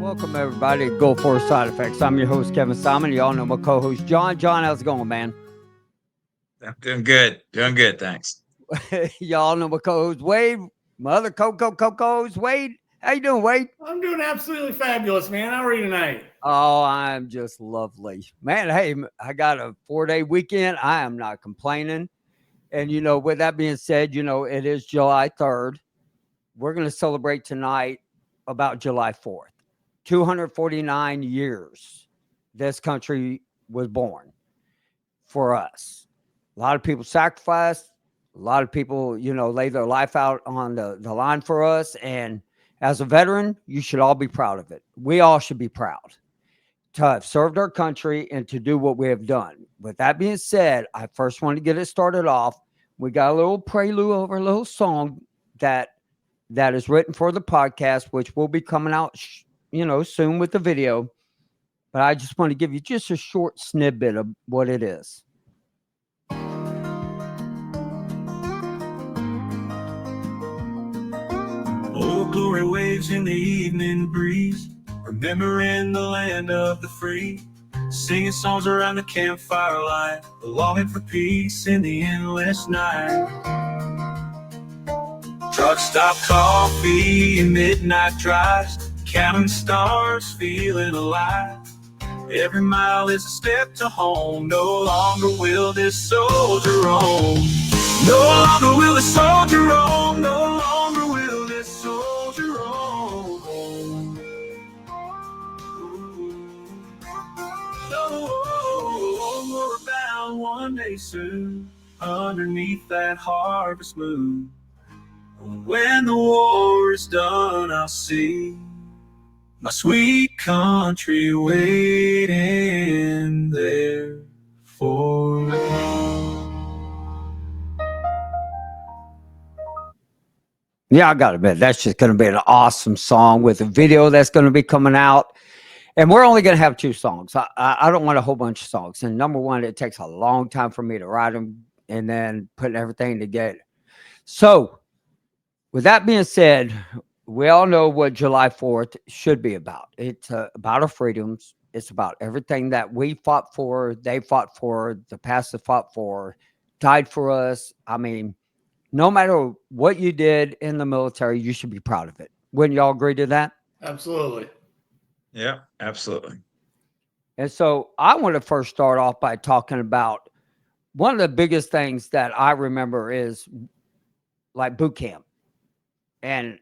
Welcome, everybody, to Go For Side Effects. I'm your host, Kevin Simon. You all know my co-host, John. John, how's it going, man? I'm doing good. Doing good. Thanks. Y'all know my co-host, Wade. My other co-host, Wade. How you doing, Wade? I'm doing absolutely fabulous, man. How are you tonight? Oh, I'm just lovely. Man, hey, I got a 4-day weekend. I am not complaining. And, with that being said, it is July 3rd. We're going to celebrate tonight about July 4th. 249 years this country was born for us. A lot of people sacrificed. A lot of people, lay their life out on the line for us. And as a veteran, you should all be proud of it. We all should be proud to have served our country and to do what we have done. With that being said, I first want to get it started off. We got a little prelude over a little song that is written for the podcast, which will be coming out, soon with the video. But I just want to give you just a short snippet of what it is. Oh, glory waves in the evening breeze, remembering the land of the free, singing songs around the campfire light, longing for peace in the endless night. Truck stop coffee and midnight drives, counting stars, feeling alive. Every mile is a step to home. No longer will this soldier roam. No longer will this soldier roam. No longer will this soldier roam. No, we're bound one day soon, underneath that harvest moon. When the war is done, I'll see my sweet country waiting there for me. Yeah, I got to admit, that's just going to be an awesome song with a video that's going to be coming out. And we're only going to have 2 songs. I don't want a whole bunch of songs. And number one, it takes a long time for me to write them and then putting everything together. So, with that being said, we all know what July 4th should be about. It's about our freedoms. It's about everything that we fought for, they fought for, the past has fought for, died for us. I mean, no matter what you did in the military, you should be proud of it. Wouldn't y'all agree to that? Absolutely. Yeah, absolutely. And so I want to first start off by talking about one of the biggest things that I remember is like boot camp. And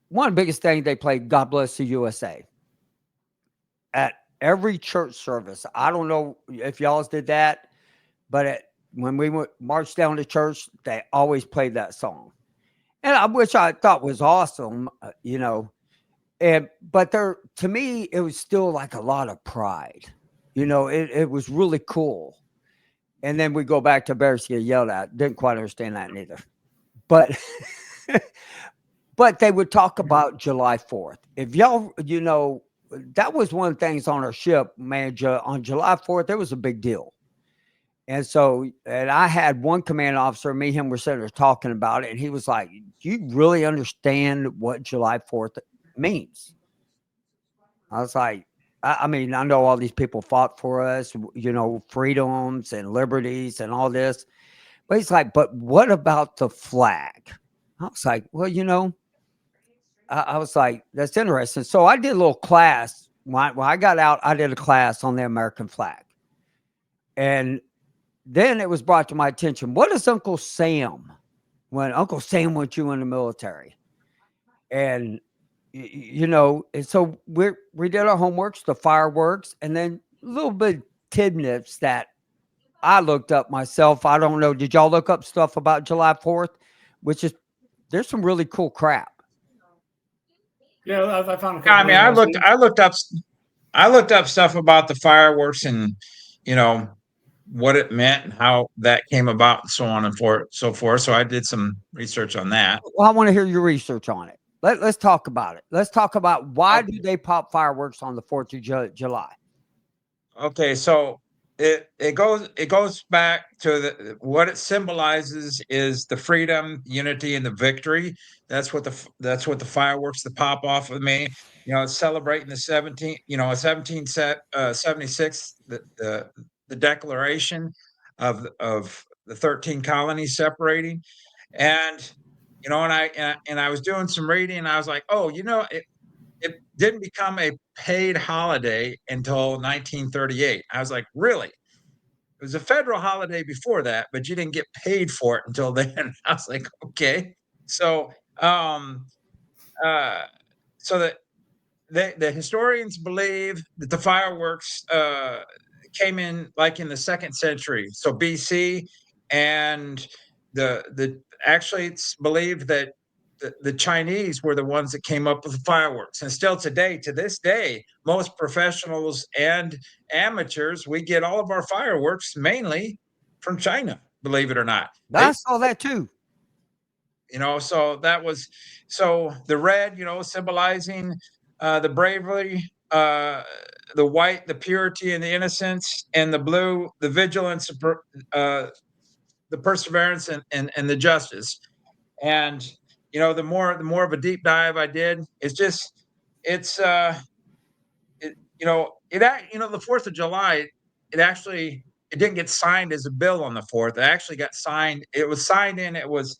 one of the biggest things they played, God Bless the USA. At every church service, I don't know if y'all did that, but when we marched down to church, they always played that song. And which I thought was awesome, but to me, it was still like a lot of pride. It was really cool. And then we go back to Bears get yelled at. Didn't quite understand that neither. But but they would talk about July 4th. If y'all, that was one of the things on our ship, man. On July 4th, it was a big deal. And so, and I had one command officer, me and him were sitting there talking about it, and he was like, "Do you really understand what July 4th means?" I was like, I mean, I know all these people fought for us, freedoms and liberties and all this. But he's like, but what about the flag? I was like, well, I was like, that's interesting. So I did a little class. When I got out, I did a class on the American flag. And then it was brought to my attention, what is Uncle Sam when Uncle Sam went you in the military? And, and so we did our homeworks, the fireworks, and then a little bit tidbits that I looked up myself. I don't know. Did y'all look up stuff about July 4th? There's some really cool crap. Yeah, I found a couple. I mean, I looked up stuff about the fireworks and what it meant and how that came about and so on and so forth. So I did some research on that. Well, I want to hear your research on it. Let's talk about it. Let's talk about why do they pop fireworks on the 4th of July? Okay, so it goes back to what it symbolizes is the freedom, unity, and the victory. That's what the fireworks that pop off of me. Celebrating the 1776, the declaration of the 13 colonies separating, and I was doing some reading, and I was like, oh, it didn't become a paid holiday until 1938. I was like, really? It was a federal holiday before that, but you didn't get paid for it until then. I was like, okay. So, uh, so that the historians believe that the fireworks came in like in the 2nd century, so BC, and the actually it's believed that the Chinese were the ones that came up with the fireworks, and still today, to this day, most professionals and amateurs, we get all of our fireworks mainly from China. Believe it or not, I saw that too. so that was the red, symbolizing the bravery, the white, the purity and the innocence, and the blue, the vigilance, the perseverance and the justice. And the more of a deep dive I did, it's the 4th of July, it didn't get signed as a bill on the 4th. It actually got signed. It was signed in. It was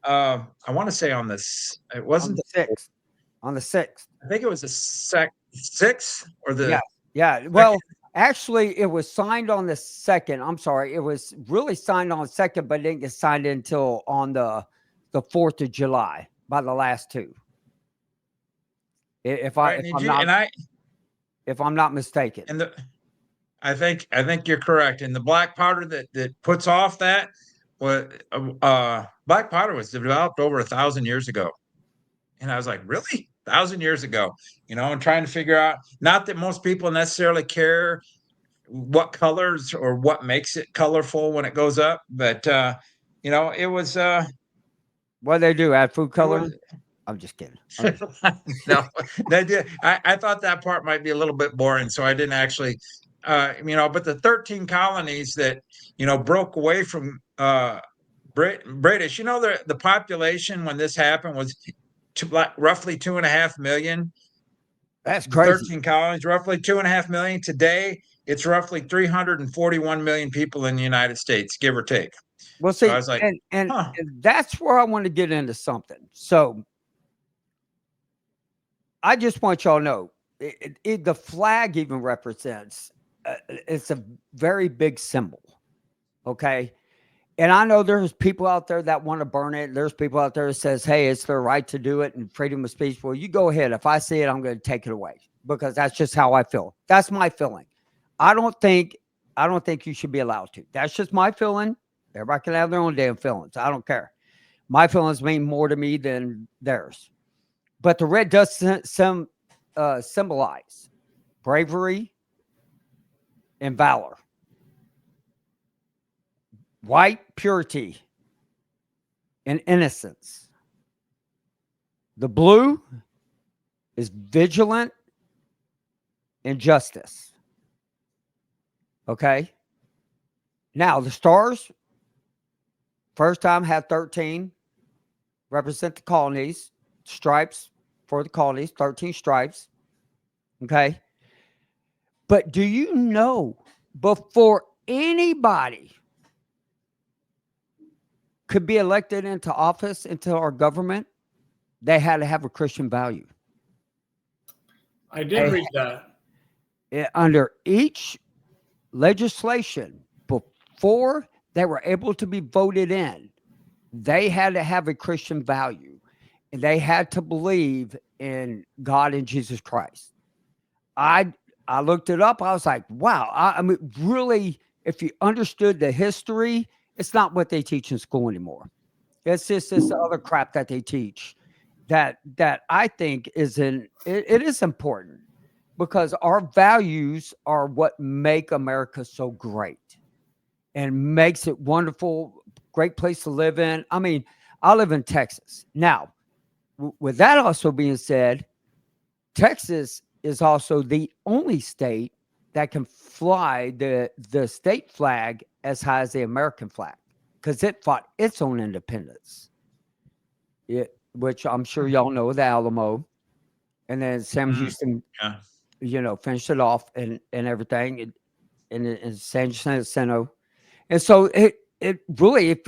I want to say on this. It wasn't the 6th. On the 6th. I think it was the 6th or the. Yeah. Well, actually, it was signed on the 2nd. I'm sorry. It was really signed on the 2nd, but it didn't get signed until on the 4th of July by the last two. If I'm not mistaken. And I think you're correct. And the black powder that puts off that black powder was developed over 1,000 years ago. And I was like, really? 1,000 years ago, and trying to figure out, not that most people necessarily care what colors or what makes it colorful when it goes up, but it was what they do, add food coloring. I'm just kidding. No, they did. I thought that part might be a little bit boring, so I didn't actually, but the 13 colonies that, broke away from British, the population when this happened was roughly 2.5 million. That's crazy. 13 colonies, roughly 2.5 million. Today, it's roughly 341 million people in the United States, give or take. Well, see, so I was like, and that's where I want to get into something. So I just want y'all to know, the flag even represents, it's a very big symbol, okay? And I know there's people out there that want to burn it. There's people out there that says, hey, it's their right to do it and freedom of speech. Well, you go ahead. If I see it, I'm going to take it away because that's just how I feel. That's my feeling. I don't think you should be allowed to. That's just my feeling. Everybody can have their own damn feelings. I don't care. My feelings mean more to me than theirs. But the red does symbolize bravery and valor. White, purity and innocence. The blue is vigilant and justice. Okay? Now, the stars, first time had 13, represent the colonies, stripes for the colonies, 13 stripes. Okay? But do you know, before anybody could be elected into office, into our government, they had to have a Christian value. I did read that. Under each legislation, before they were able to be voted in, they had to have a Christian value. And they had to believe in God and Jesus Christ. I looked it up. I was like, wow. I mean, really, if you understood the history, it's not what they teach in school anymore. It's just this other crap that they teach that I think it is important because our values are what make America so great and makes it wonderful, great place to live in. I mean, I live in Texas. Now, with that also being said, Texas is also the only state that can fly the state flag as high as the American flag because it fought its own independence. Which I'm sure y'all know, the Alamo, and then Sam Houston, finished it off and everything, in San Jacinto, and so it really, if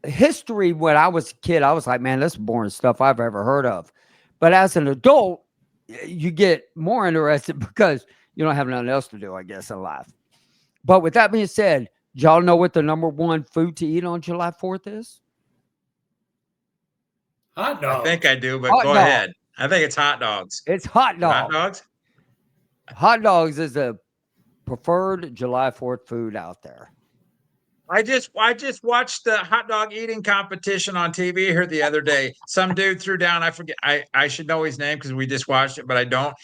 history when I was a kid, I was like, man, that's boring stuff I've ever heard of, but as an adult, you get more interested because you don't have nothing else to do, I guess, in life. But with that being said, do y'all know what the number one food to eat on July 4th is? Hot dogs. I think I do, but go ahead. I think it's hot dogs. It's hot dogs. Hot dogs? Hot dogs is the preferred July 4th food out there. I just watched the hot dog eating competition on TV here the other day. Some dude threw down, I forget, I should know his name because we just watched it, but I don't.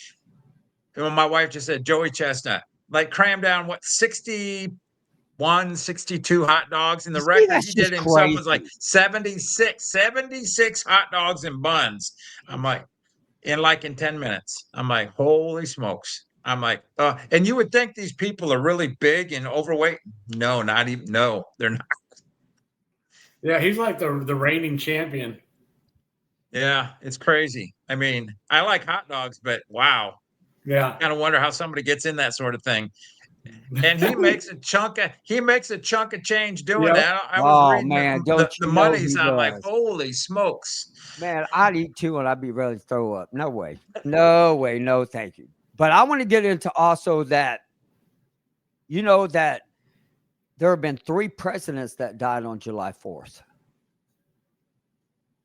And my wife just said Joey Chestnut, like crammed down 61, 62 hot dogs, and the record he did himself was like 76 hot dogs and buns. I'm like, in 10 minutes. I'm like, holy smokes. I'm like, and you would think these people are really big and overweight. No, not even. No, they're not. Yeah, he's like the reigning champion. Yeah, it's crazy. I mean, I like hot dogs, but wow. Yeah. I kind of wonder how somebody gets in that sort of thing. And he makes a chunk of change doing that. I was reading the monies. I'm like, holy smokes. Man, I'd eat too and I'd be ready to throw up. No way. No way. No, thank you. But I want to get into also that, that there have been 3 presidents that died on July 4th.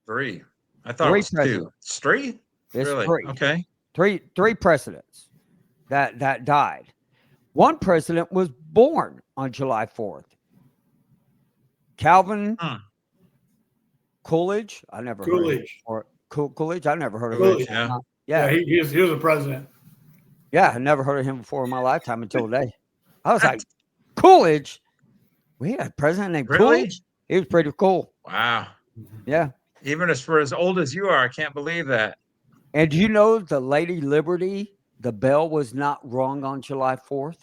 3. I thought it was 2. It's 3? It's really? 3. Okay. 3 presidents that died. One president was born on July 4th. Calvin Coolidge. I never heard of him. Or Coolidge. I never heard of him. Yeah. He was a president. Yeah, I never heard of him before in my lifetime until today. I was like, Coolidge? We had a president named Coolidge? He was pretty cool. Wow. Yeah. Even as old as you are, I can't believe that. And do you know the Lady Liberty, the bell was not rung on July 4th?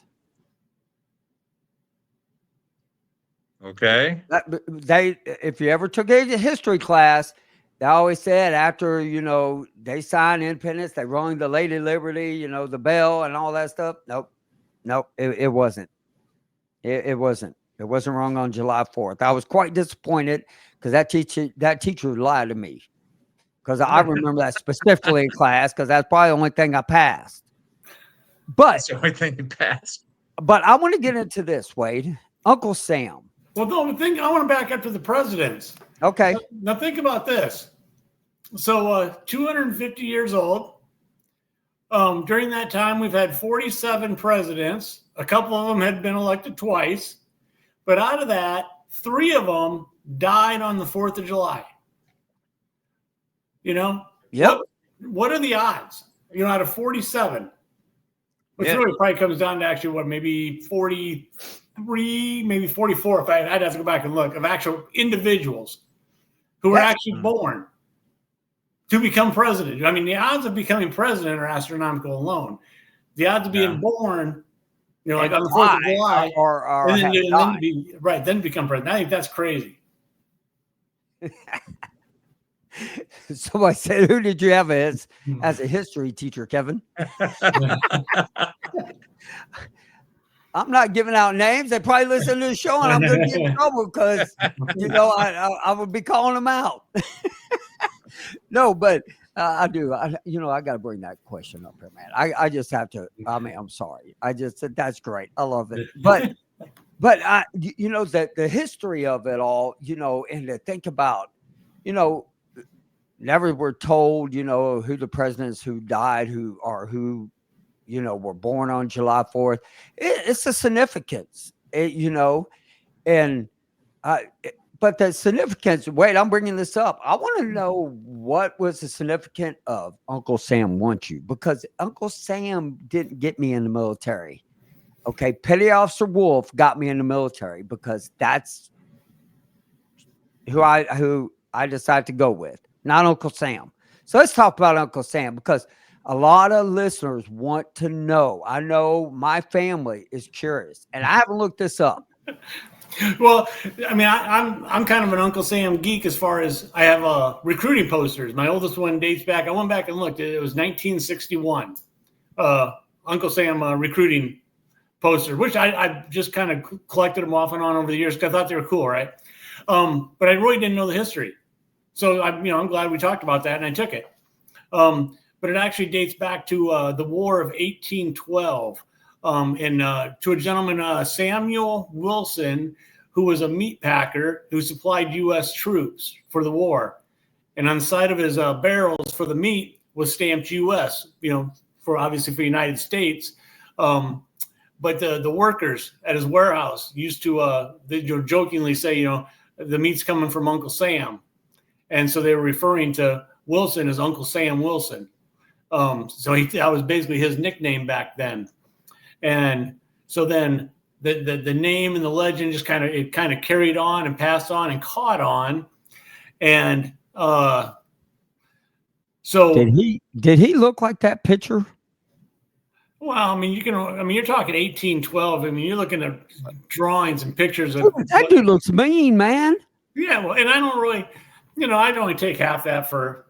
Okay. If you ever took a history class, they always said after, they signed independence, they rung the Lady Liberty, the bell and all that stuff. Nope, it wasn't. It wasn't. It wasn't rung on July 4th. I was quite disappointed because that teacher lied to me because I remember that specifically in class because that's probably the only thing I passed. But that's the only thing you passed. But I want to get into this, Wade. Uncle Sam. Well, I want to back up to the presidents. Okay. Now think about this. So 250 years old. During that time, we've had 47 presidents. A couple of them had been elected twice. But out of that, 3 of them died on the 4th of July. Yep. What are the odds? Out of 47. Which really probably comes down to actually maybe 43, maybe 44. I'd have to go back and look of actual individuals who were actually born to become president. I mean, the odds of becoming president are astronomical alone. The odds of being born, like on the 4th of July, then become president. I think that's crazy. Somebody said, "Who did you have as a history teacher, Kevin?" I'm not giving out names. They probably listen to the show, and I'm going to get in trouble because I would be calling them out. No, but I do. I got to bring that question up here, man. I just have to. I mean, I'm sorry. I just said that's great. I love it, but the history of it all, and to think about, never were told, who the presidents who died, who were born on July 4th. It's a significance, but the significance, wait, I'm bringing this up. I want to know what was the significance of Uncle Sam Wants You, because Uncle Sam didn't get me in the military. Okay. Petty Officer Wolf got me in the military because that's who I decided to go with, not Uncle Sam. So let's talk about Uncle Sam, because A lot of listeners want to know. I know my family is curious, and I haven't looked this up. Well, I mean, I'm kind of an Uncle Sam geek as far as I have recruiting posters. My oldest one dates back. I went back and looked. It was 1961. Uncle Sam recruiting poster, which I just kind of collected them off and on over the years because I thought they were cool, right? But I really didn't know the history, so I'm glad we talked about that and I took it. But it actually dates back to the War of 1812. And to a gentleman, Samuel Wilson, who was a meat packer who supplied U.S. troops for the war. And on the side of his barrels for the meat was stamped U.S., for obviously for the United States. But the workers at his warehouse used to jokingly say, the meat's coming from Uncle Sam. And so they were referring to Wilson as Uncle Sam Wilson. So that was basically his nickname back then. And so then the name and the legend just kind of carried on and passed on and caught on. And so did he look like that picture? Well, I mean, you're talking 1812. I mean, you're looking at drawings and pictures of that dude looks mean, man. Yeah, well, and I don't really, I'd only take half that for,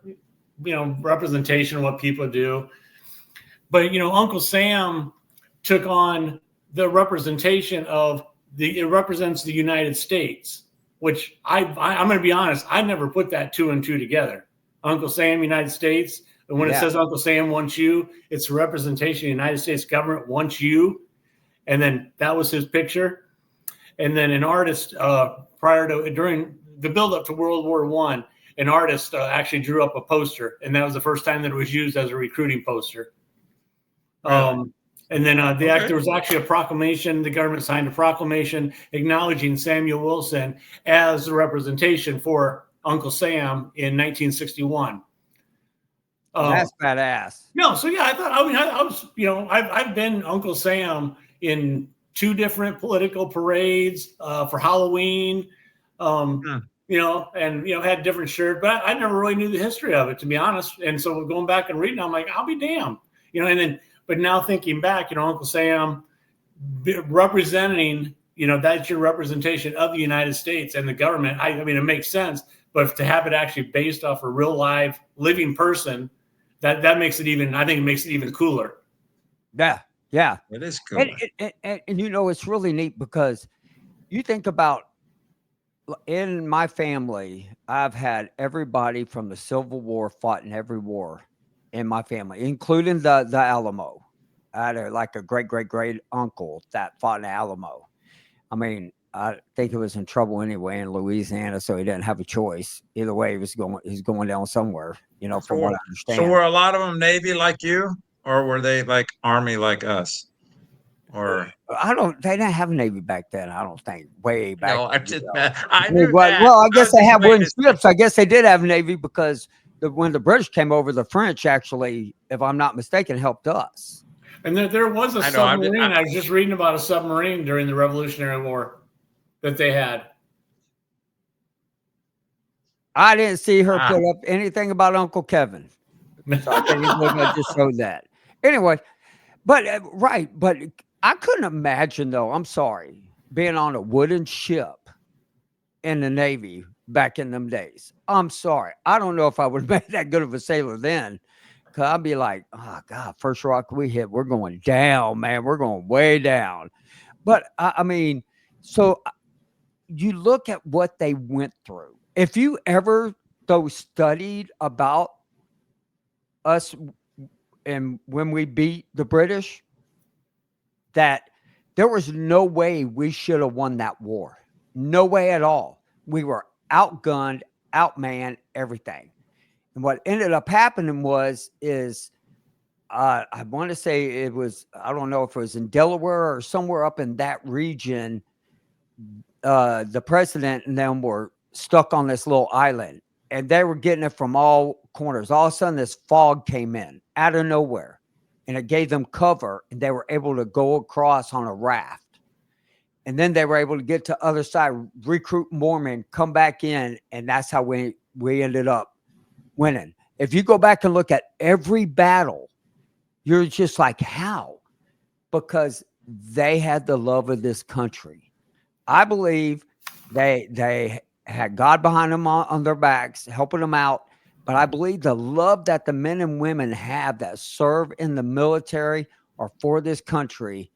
representation of what people do. But, Uncle Sam took on the representation of it represents the United States, which I'm going to be honest, I never put that two and two together. Uncle Sam, United States. And when it says Uncle Sam wants you, it's a representation of the United States government wants you. And then that was his picture. And then an artist during the buildup to World War I, an artist actually drew up a poster. And that was the first time that it was used as a recruiting poster. Right. And then there was actually a proclamation. The government signed a proclamation acknowledging Samuel Wilson as the representation for Uncle Sam in 1961. That's badass. No, so yeah, I was, I've been Uncle Sam in 2 different political parades for Halloween, and had different shirts, but I never really knew the history of it, to be honest. And so going back and reading, I'm like, I'll be damned, but now thinking back, Uncle Sam representing, that's your representation of the United States and the government. I mean, it makes sense, but to have it actually based off a real live living person, that makes it even, I think it makes it even cooler. Yeah. Yeah. It is cool. And it's really neat because you think about in my family, I've had everybody from the Civil War fought in every war in my family, including the Alamo. I had a great uncle that fought in the Alamo. I mean, I think he was in trouble anyway in Louisiana, so he didn't have a choice. Either way, he's going down somewhere, from what I understand. So were a lot of them Navy like you, or were they like Army like us? Or they didn't have a Navy back then. I don't think way back. No, I guess they had wooden ships. I guess they did have Navy because when the British came over, the French actually, if I'm not mistaken, helped us. And there was a submarine. I was just reading about a submarine during the Revolutionary War that they had. I didn't see her put up anything about Uncle Kevin. So I think I just showed that. Anyway, but I couldn't imagine, though, I'm sorry, being on a wooden ship in the Navy back in them days. I'm sorry. I don't know if I would have been that good of a sailor then. Because I'd be like, oh, God, first rock we hit, we're going down, man. We're going way down. But, I mean, so you look at what they went through. If you ever, though, studied about us and when we beat the British, that there was no way we should have won that war. No way at all. We were outgunned, outmanned, everything. And what ended up happening is I want to say it was, I don't know if it was in Delaware or somewhere up in that region. The president and them were stuck on this little island and they were getting it from all corners. All of a sudden this fog came in out of nowhere and it gave them cover and they were able to go across on a raft. And then they were able to get to the other side, recruit more men, come back in. And that's how we ended up winning. If you go back and look at every battle You're just like, how? Because they had the love of this country. I believe they had God behind them on their backs, helping them out. But I believe the love that the men and women have that serve in the military or for this country,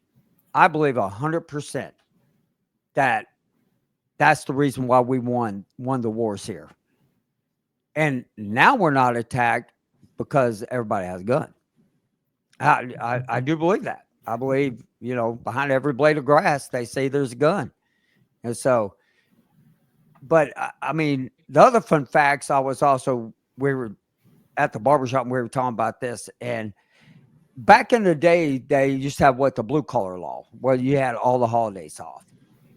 I believe 100% that that's the reason why we won the wars here. And now we're not attacked because everybody has a gun. I do believe that. I believe, behind every blade of grass, they say there's a gun. And so, but I mean, the other fun facts, we were at the barbershop and we were talking about this. And back in the day, they used to have the blue collar law, where you had all the holidays off.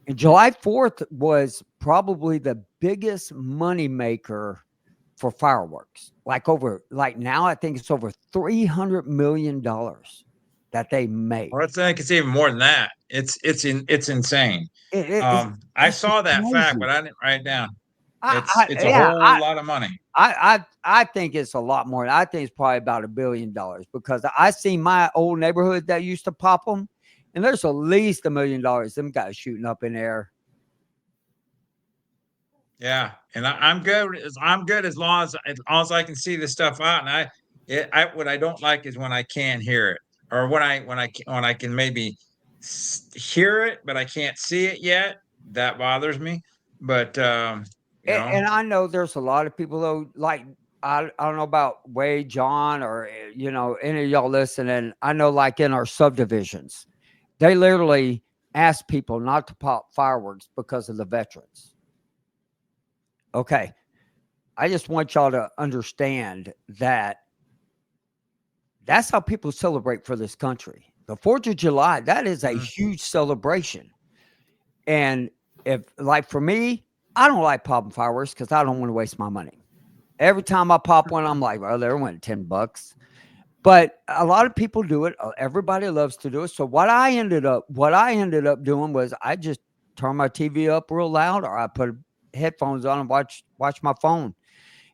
And July 4th was probably the biggest money maker for fireworks. Like now, I think it's over $300 million that they make. Well, I think it's even more than that. It's insane. I It's saw that crazy. fact, but I didn't write it down. It's a Yeah, whole lot of money. I think it's a lot more. I think it's probably about $1 billion, because I seen my old neighborhood that used to pop them, and there's at least $1 million. Them guys shooting up in there. Yeah, and I'm good. I'm good as long as I can see the stuff out. And what I don't like is when I can't hear it, or when I can maybe hear it, but I can't see it yet. That bothers me. But And I know there's a lot of people though, like I don't know about Wade, John, or any of y'all listening. I know, like in our subdivisions, they literally ask people not to pop fireworks because of the veterans. Okay, I just want y'all to understand that that's how people celebrate for this country. The 4th of July, that is a huge celebration. And if, like, for me, I don't like popping fireworks because I don't want to waste my money. Every time I pop one, I'm like, well, there went $10. But a lot of people do it. Everybody loves to do it. So what I ended up doing was I just turned my TV up real loud, or I put headphones on and watch my phone.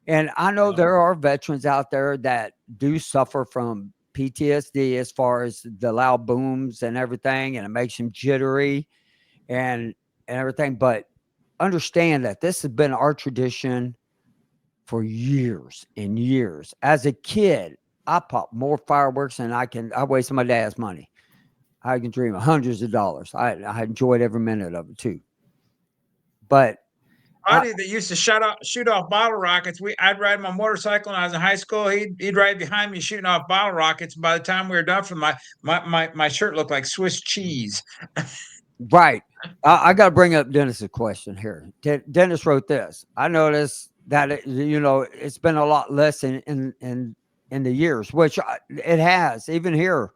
And I know there are veterans out there that do suffer from PTSD as far as the loud booms and everything, and it makes them jittery and everything. But understand that this has been our tradition for years and years. As a kid, I popped more fireworks than I wasted my dad's money. I can dream of hundreds of dollars. I enjoyed every minute of it too. But buddy that used to shoot off bottle rockets. I'd ride my motorcycle when I was in high school. He'd ride behind me shooting off bottle rockets. By the time we were done, from my shirt looked like Swiss cheese. Right. I got to bring up Dennis's question here. Dennis wrote this. I noticed that it's been a lot less in the years, which it has even here.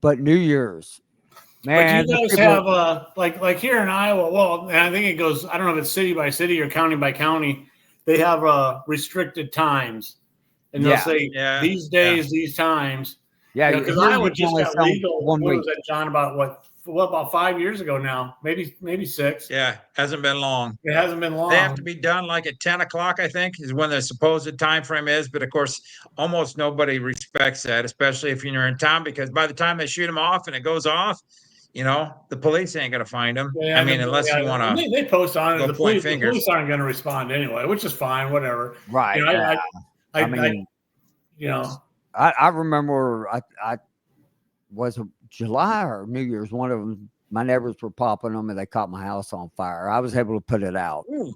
But New Year's, man. But you guys have like here in Iowa. Well, and I think it goes. I don't know if it's city by city or county by county. They have restricted times, and they'll say these days, these times. Yeah, because Iowa just got legal. What was that, John? About about 5 years ago now? Maybe 6. Yeah, hasn't been long. It hasn't been long. They have to be done like at 10 o'clock, I think, is when the supposed time frame is. But of course, almost nobody respects that, especially if you're in town, because by the time they shoot them off and it goes off, the police ain't going to find them. Yeah, I mean, unless you want to. They post on it. The police aren't going to respond anyway, which is fine. Whatever. Right. I mean, I remember I was it July or New Year's, one of them. My neighbors were popping them and they caught my house on fire. I was able to put it out. Ooh.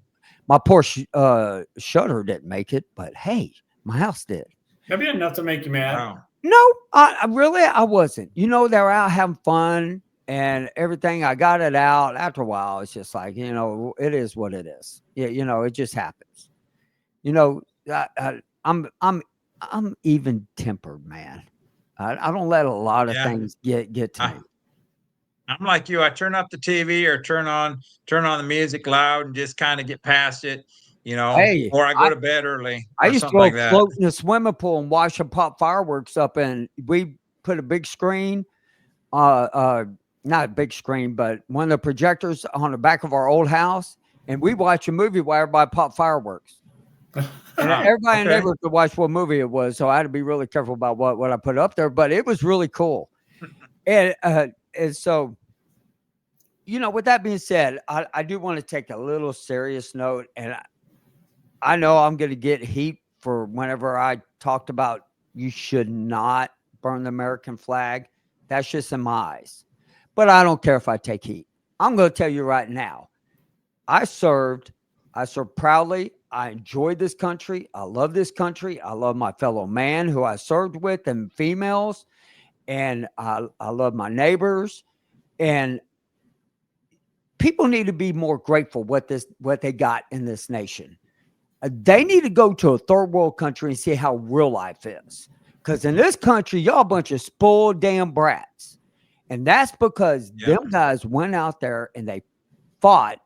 My poor shutter didn't make it, but hey, my house did. Have you enough to make you mad? Wow. No, I wasn't. They're out having fun and everything. I got it out. After a while, it's just like, it is what it is. Yeah, it just happens. I'm even tempered, man. I don't let a lot of things get to me. I'm like you. I turn up the TV or turn on the music loud and just kind of get past it, Hey, or I go to bed early. I used to go float in the swimming pool and watch them pop fireworks up, and we put a big screen, not a big screen, but one of the projectors on the back of our old house, and we watch a movie while everybody pop fireworks. And Wow, everybody in the okay. neighborhood could watch what movie it was, so I had to be really careful about what I put up there. But it was really cool, and so with that being said, I do want to take a little serious note, and I know I'm going to get heat for whenever I talked about you should not burn the American flag. That's just in my eyes. But I don't care if I take heat. I'm going to tell you right now. I served proudly. I enjoyed this country. I love this country. I love my fellow man who I served with and females. And I love my neighbors. And people need to be more grateful what they got in this nation. They need to go to a third world country and see how real life is. Because in this country, y'all a bunch of spoiled damn brats. And that's because them guys went out there and they fought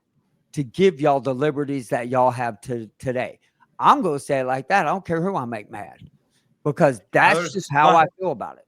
to give y'all the liberties that y'all have today. I'm going to say it like that. I don't care who I make mad. Because that's just how I feel about it.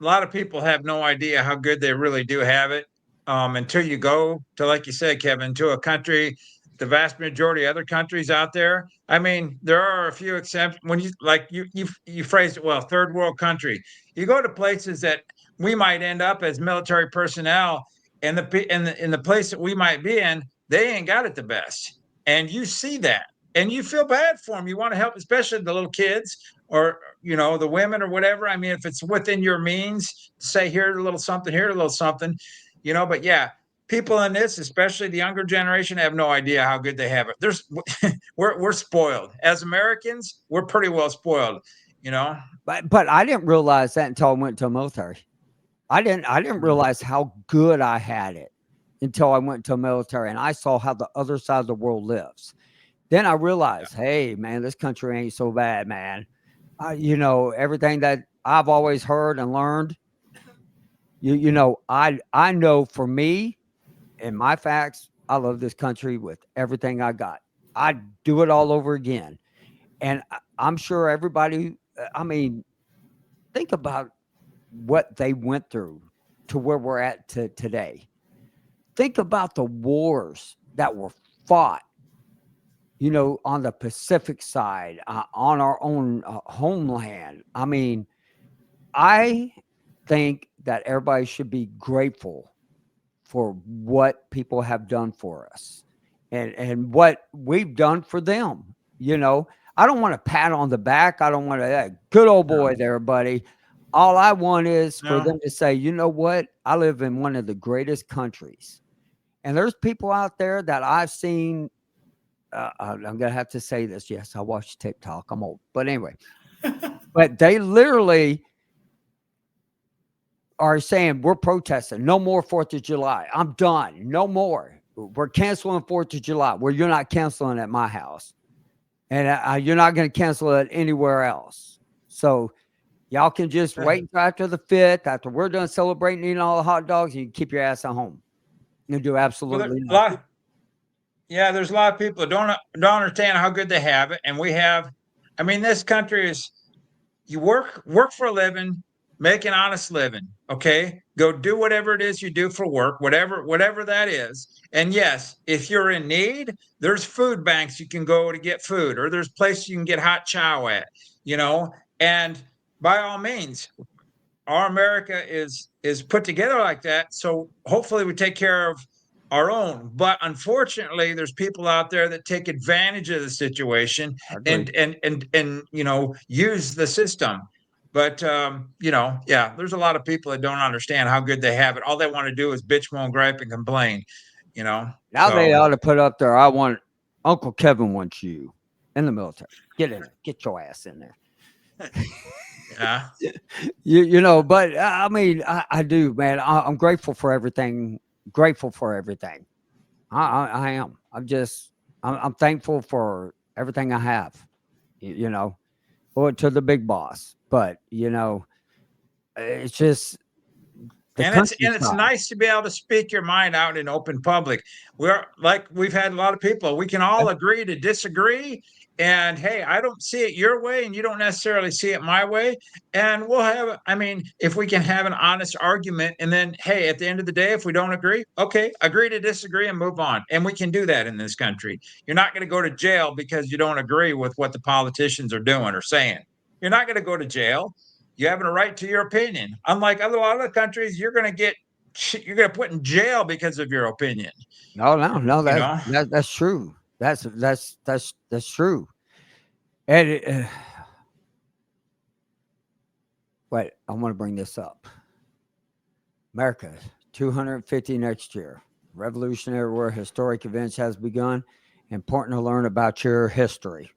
A lot of people have no idea how good they really do have it until you go to, like you said, Kevin, to a country, the vast majority of other countries out there. I mean, there are a few exceptions. When you phrased it well, third world country. You go to places that we might end up as military personnel, and in the place that we might be in, they ain't got it the best, and you see that, and you feel bad for them. You want to help, especially the little kids or the women or whatever. I mean, if it's within your means, say here a little something, here a little something, but yeah, people in this, especially the younger generation, have no idea how good they have it. We're spoiled as Americans. We're pretty well spoiled. But I didn't realize that until I went to the military. I didn't realize how good I had it until I went to the military and I saw how the other side of the world lives. Then I realized, hey man, this country ain't so bad, man. Everything that I've always heard and learned, I know for me and my facts, I love this country with everything I got. I'd do it all over again. And I'm sure everybody, I mean, think about what they went through to where we're at today. Think about the wars that were fought, on the Pacific side, on our own homeland. I mean, I think that everybody should be grateful for what people have done for us and what we've done for them. I don't want to pat on the back. I don't want to, good old boy there, buddy. All I want is for them to say, you know what? I live in one of the greatest countries. And there's people out there that I've seen. I'm going to have to say this. Yes, I watch TikTok. I'm old. But anyway, but they literally are saying, we're protesting. No more 4th of July. I'm done. No more. We're canceling 4th of July. Well, you're not canceling at my house. And you're not going to cancel it anywhere else. So y'all can just wait until after the 5th, after we're done celebrating, eating all the hot dogs, and you can keep your ass at home. You do absolutely nothing. There's a lot of people that don't understand how good they have it. And we have, I mean, this country is, you work for a living, make an honest living. Okay. Go do whatever it is you do for work, whatever that is. And yes, if you're in need, there's food banks you can go to get food, or there's places you can get hot chow at, and by all means, our America is put together like that. So hopefully we take care of our own. But unfortunately, there's people out there that take advantage of the situation and use the system. But there's a lot of people that don't understand how good they have it. All they want to do is bitch, moan, gripe, and complain. Now they ought to put up there, I want Uncle Kevin wants you in the military. Get in there. Get your ass in there. Yeah. But I mean, I do, man. I'm grateful for everything. Grateful for everything. I am. I'm thankful for everything I have, or to the big boss. But, it's just, it's nice to be able to speak your mind out in open public. We've had a lot of people. We can all agree to disagree, And hey, I don't see it your way and you don't necessarily see it my way. And we'll have, I mean, if we can have an honest argument, and then, hey, at the end of the day, if we don't agree, okay, agree to disagree and move on. And we can do that in this country. You're not going to go to jail because you don't agree with what the politicians are doing or saying. You're not going to go to jail. You have a right to your opinion. Unlike a lot of countries, you're going to put in jail because of your opinion. No, You know, that's true. That's true. And wait, I want to bring this up. America, 250 next year. Revolutionary War, historic events has begun. Important to learn about your history.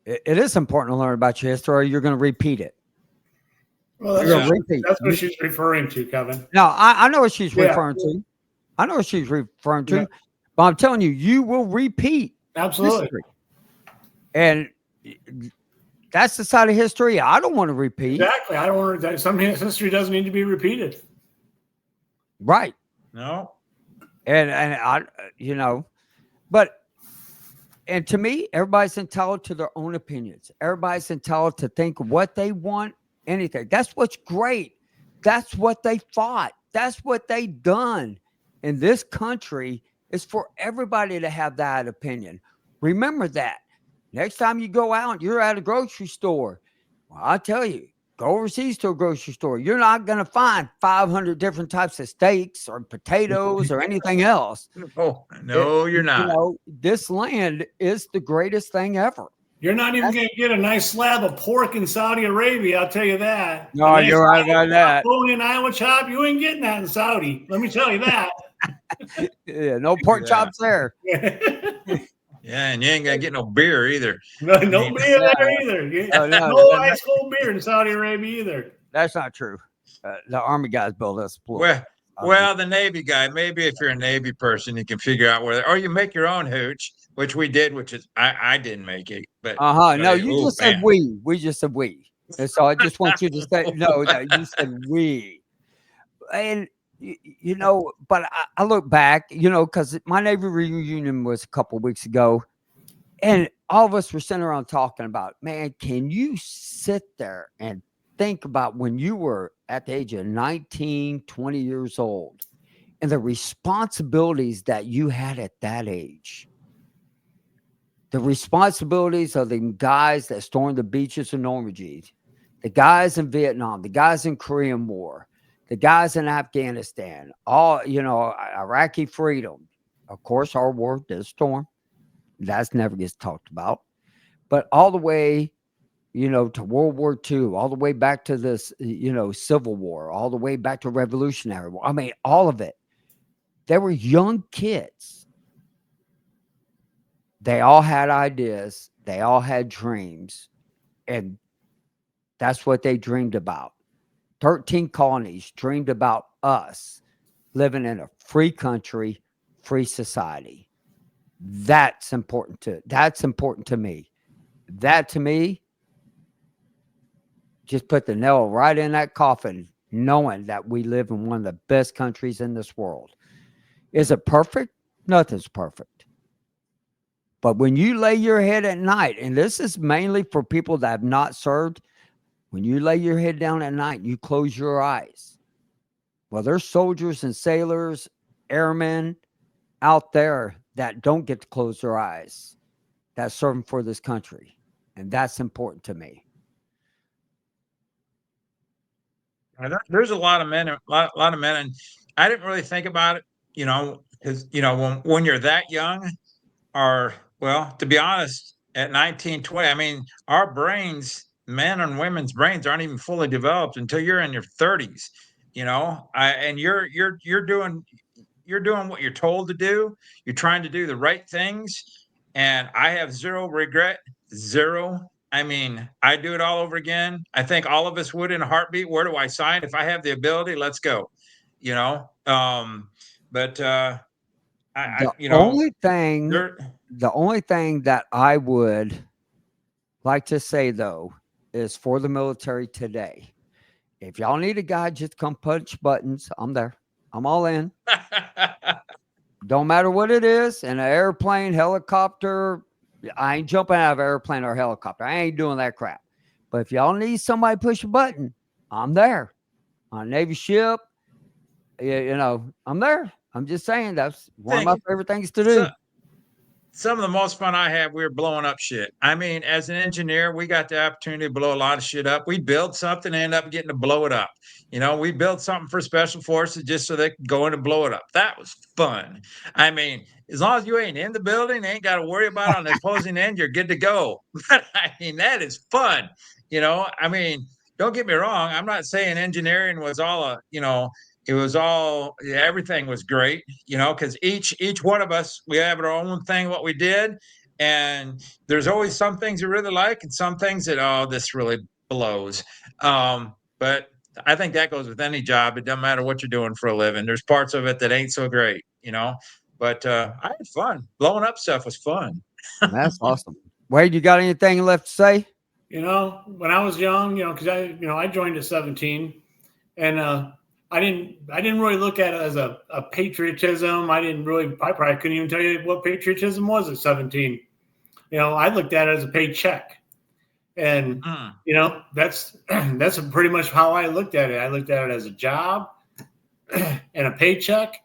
It is important to learn about your history, or you're going to repeat it. Well, that's what she's referring to, Kevin. No, I know what she's referring to. I know what she's referring to. But I'm telling you, you will repeat. Absolutely. History. And that's the side of history I don't want to repeat. Exactly. I don't want to. Some history doesn't need to be repeated. Right. No. And I, you know, but, and to me, everybody's entitled to their own opinions. Everybody's entitled to think what they want, anything. That's what's great. That's what they fought. That's what they done in this country, is for everybody to have that opinion. Remember that. Next time you go out, you're at a grocery store. Well, I tell you, go overseas to a grocery store. You're not going to find 500 different types of steaks or potatoes or anything else. No, you're not. You know, this land is the greatest thing ever. You're not even going to get a nice slab of pork in Saudi Arabia, I'll tell you that. No, you're right about that. Bone-in Iowa chop, you ain't getting that in Saudi. Let me tell you that. Yeah, no pork chops there. Yeah, and you ain't gonna get no beer either. No beer there either. No ice cold beer in Saudi Arabia either. That's not true. The Army guys built us. Well, the Navy guy. Maybe if you're a Navy person, you can figure out where. Or you make your own hooch, which we did. Which is I didn't make it, but No, you just said we. We just said we. And so I just want you to say no. You said we. And you know, but I look back, you know, because my Navy reunion was a couple of weeks ago, and all of us were sitting around talking about, man, can you sit there and think about when you were at the age of 19, 20 years old, and the responsibilities that you had at that age? The responsibilities of the guys that stormed the beaches of Normandy, the guys in Vietnam, the guys in Korean War, the guys in Afghanistan, all, you know, Iraqi freedom. Of course, our war did storm. That's never gets talked about. But all the way, you know, to World War II, all the way back to this, you know, Civil War, all the way back to Revolutionary War. I mean, all of it. They were young kids. They all had ideas. They all had dreams. And that's what they dreamed about. 13 colonies dreamed about us living in a free country, free society. That's important to me. That to me just put the nail right in that coffin, knowing that we live in one of the best countries in this world. Is it perfect? Nothing's perfect. But when you lay your head at night, and this is mainly for people that have not served, when you lay your head down at night, you close your eyes. Well, there's soldiers and sailors, airmen out there that don't get to close their eyes, that's serving for this country. And that's important to me. There's a lot of men, and I didn't really think about it, you know, because, you know, when you're that young, or, well, to be honest, at 19, 20, I mean, our brains, men and women's brains, aren't even fully developed until you're in your 30s, you know, and you're doing what you're told to do. You're trying to do the right things, and I have zero regret. Zero. I mean, I do it all over again. I think all of us would in a heartbeat. Where do I sign? If I have the ability, let's go. You know, the only thing that I would like to say, though, is for the military today. If y'all need a guy, just come punch buttons. I'm there. I'm all in. Don't matter what it is, in an airplane, helicopter, I ain't jumping out of an airplane or helicopter. I ain't doing that crap. But if y'all need somebody to push a button, I'm there. On a Navy ship, I'm there. I'm just saying that's one of my favorite things to do. Some of the most fun I had, we were blowing up shit. I mean, as an engineer, we got the opportunity to blow a lot of shit up. We build something and end up getting to blow it up. We built something for special forces just so they could go in and blow it up. That was fun. I mean, as long as you ain't in the building, ain't got to worry about it on the opposing end, you're good to go. But I mean, that is fun. I mean, don't get me wrong. I'm not saying engineering was all it was all everything was great, because each one of us, we have our own thing what we did, and there's always some things you really like and some things that, oh, this really blows. But I think that goes with any job. It doesn't matter what you're doing for a living. There's parts of it that ain't so great. But I had fun. Blowing up stuff was fun. That's awesome. Wade, you got anything left to say? When I was young, because I joined at 17, and I didn't really look at it as a patriotism. I probably couldn't even tell you what patriotism was at 17. I looked at it as a paycheck. And, that's pretty much how I looked at it. I looked at it as a job and a paycheck.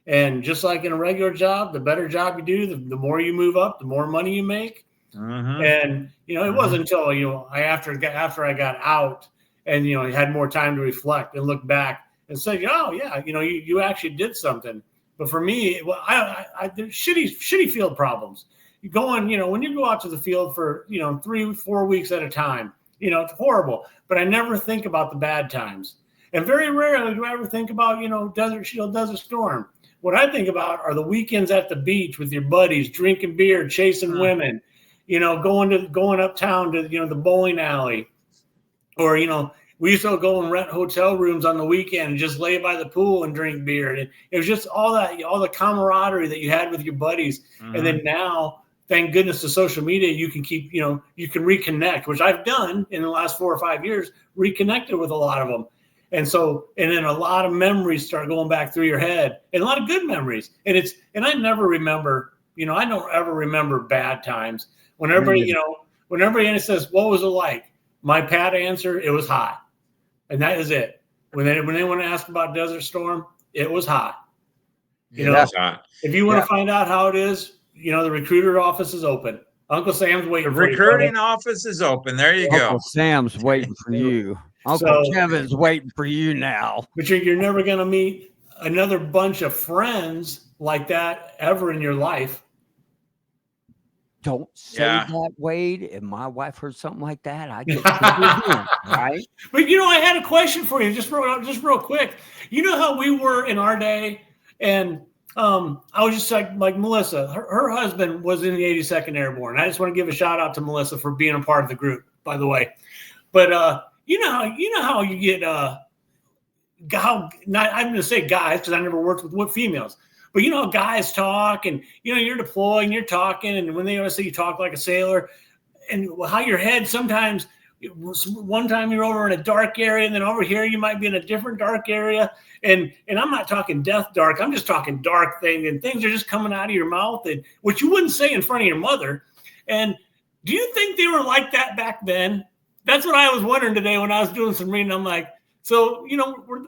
And just like in a regular job, the better job you do, the more you move up, the more money you make. Mm-hmm. And, it wasn't until, after I got out and, I had more time to reflect and look back and say, oh, yeah, you actually did something. But for me, there's shitty field problems. You go on, when you go out to the field for, 3-4 weeks at a time, it's horrible. But I never think about the bad times. And very rarely do I ever think about, Desert Storm. What I think about are the weekends at the beach with your buddies, drinking beer, chasing women, going uptown to, the bowling alley. Or, we used to go and rent hotel rooms on the weekend and just lay by the pool and drink beer. And it was just all the camaraderie that you had with your buddies. Mm-hmm. And then now, thank goodness to social media, you can keep, you can reconnect, which I've done in the last 4 or 5 years, reconnected with a lot of them. And then a lot of memories start going back through your head, and a lot of good memories. And I never remember, I don't ever remember bad times. When everybody says, what was it like? My pat answer, it was hot. And that is it. When anyone asks about Desert Storm, it was hot. That's hot. If you want to find out how it is, the recruiter office is open. Uncle Sam's waiting for you. The recruiting office is open. There you go. Uncle Sam's waiting for you. Uncle Kevin's waiting for you now. But you're never going to meet another bunch of friends like that ever in your life. Don't say that, Wade. If my wife heard something like that, I'd get again, right? But I had a question for you, just real quick. You know how we were in our day, and I was just like Melissa. Her husband was in the 82nd Airborne. I just want to give a shout out to Melissa for being a part of the group, by the way. But you know how you get I'm going to say guys because I never worked with females. But how guys talk, and you're deployed and you're talking, and when they always say you talk like a sailor, and how your head sometimes, one time you're over in a dark area, and then over here you might be in a different dark area, and I'm not talking death dark, I'm just talking dark thing, and things are just coming out of your mouth, and which you wouldn't say in front of your mother. And do you think they were like that back then? That's what I was wondering today when I was doing some reading. I'm like, so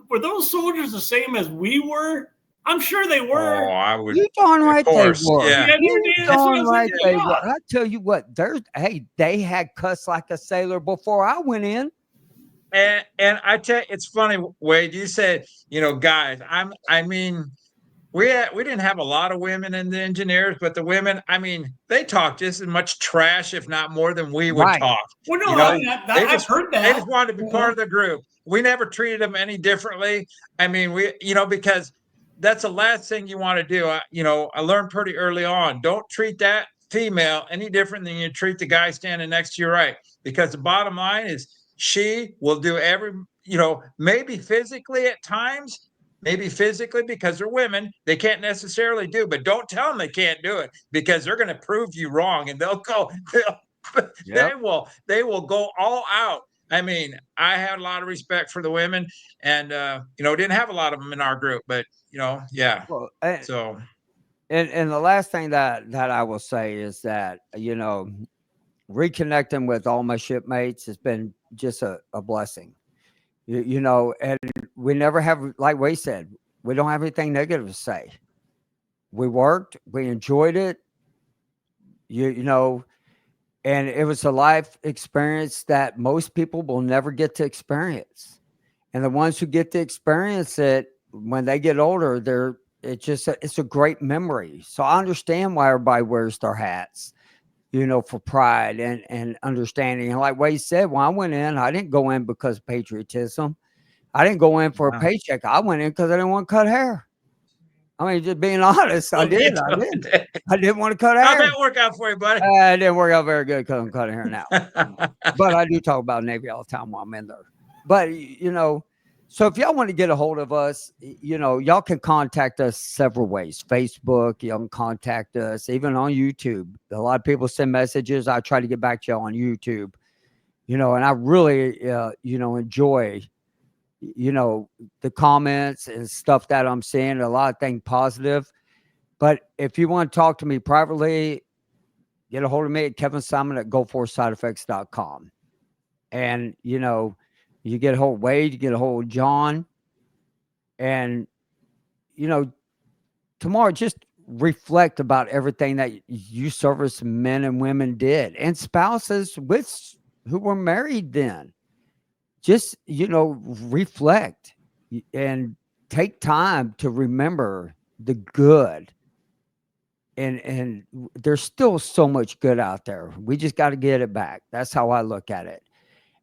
were those soldiers the same as we were? I'm sure they were. Oh, I would. You darn right they were. Yeah. You darn right they were. I tell you what, they had cussed like a sailor before I went in. And I tell you, it's funny, Wade. You said, guys. I mean, we didn't have a lot of women in the engineers, but the women, I mean, they talk just as much trash, if not more, than we would talk. Well, no, I've heard that. They just wanted to be part of the group. We never treated them any differently. I mean, because that's the last thing you want to do. I learned pretty early on, don't treat that female any different than you treat the guy standing next to you, right? Because the bottom line is she will do maybe physically at times, because they're women, they can't necessarily do, but don't tell them they can't do it because they're going to prove you wrong, and they will go all out. I mean, I had a lot of respect for the women, and didn't have a lot of them in our group, but yeah. Well, so And the last thing that I will say is that, reconnecting with all my shipmates has been just a blessing. And we never have, like Wade said, we don't have anything negative to say. We worked, we enjoyed it, you know, and it was a life experience that most people will never get to experience. And the ones who get to experience it when they get older, it's a great memory. So I understand why everybody wears their hats, for pride and understanding. And like Wade said, when I went in, I didn't go in because of patriotism. I didn't go in for a Wow. paycheck. I went in because I didn't want to cut hair. I mean, just being honest, I did. I didn't want to cut hair. How'd that work out for you, buddy? It didn't work out very good because I'm cutting hair now. But I do talk about Navy all the time while I'm in there. But, so if y'all want to get a hold of us, y'all can contact us several ways. Facebook, y'all can contact us, even on YouTube. A lot of people send messages. I try to get back to y'all on YouTube, and I really, enjoy, the comments and stuff that I'm seeing, a lot of things positive. But if you want to talk to me privately, get a hold of me at Kevin Simon at GoForceSideEffects.com. And, you get a hold of Wade, you get a hold of John. And, tomorrow just reflect about everything that you service men and women did, and spouses who were married then. Just, reflect and take time to remember the good. And there's still so much good out there. We just got to get it back. That's how I look at it.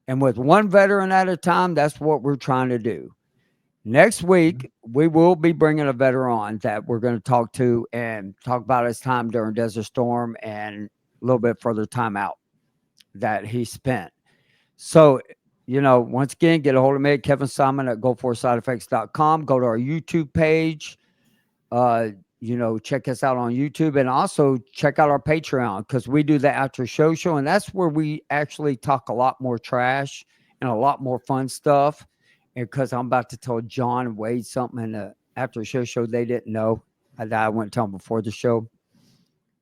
And with one veteran at a time, that's what we're trying to do. Next week, we will be bringing a veteran on that we're going to talk to and talk about his time during Desert Storm and a little bit further time out that he spent. So, once again, get a hold of me, Kevin Simon at GoForceSideEffects.com. Go to our YouTube page. Check us out on YouTube, and also check out our Patreon, because we do the after show, and that's where we actually talk a lot more trash and a lot more fun stuff. And because I'm about to tell John and Wade something in the after show they didn't know that I went to them before the show.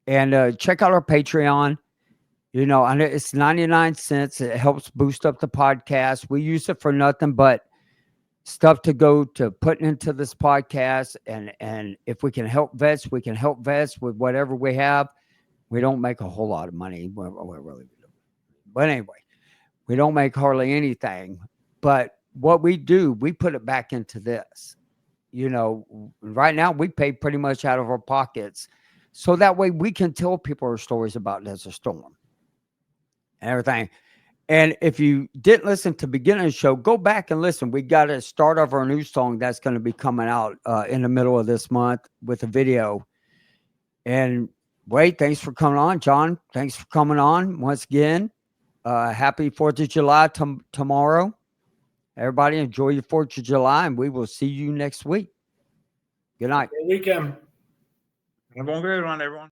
And check out our Patreon. I know it's 99 cents. It helps boost up the podcast. We use it for nothing but stuff to go to putting into this podcast. And if we can help vets, we can help vets with whatever we have. We don't make a whole lot of money. We really do. But anyway, we don't make hardly anything. But what we do, we put it back into this. Right now we pay pretty much out of our pockets. So that way we can tell people our stories about Desert Storm and everything. And if you didn't listen to the beginning of the show, go back and listen. We got a start of our new song that's going to be coming out in the middle of this month with a video. And Wade, thanks for coming on. John, thanks for coming on once again. Happy 4th of July tomorrow. Everybody enjoy your 4th of July, and we will see you next week. Good night. Good weekend. Have a great one, everyone.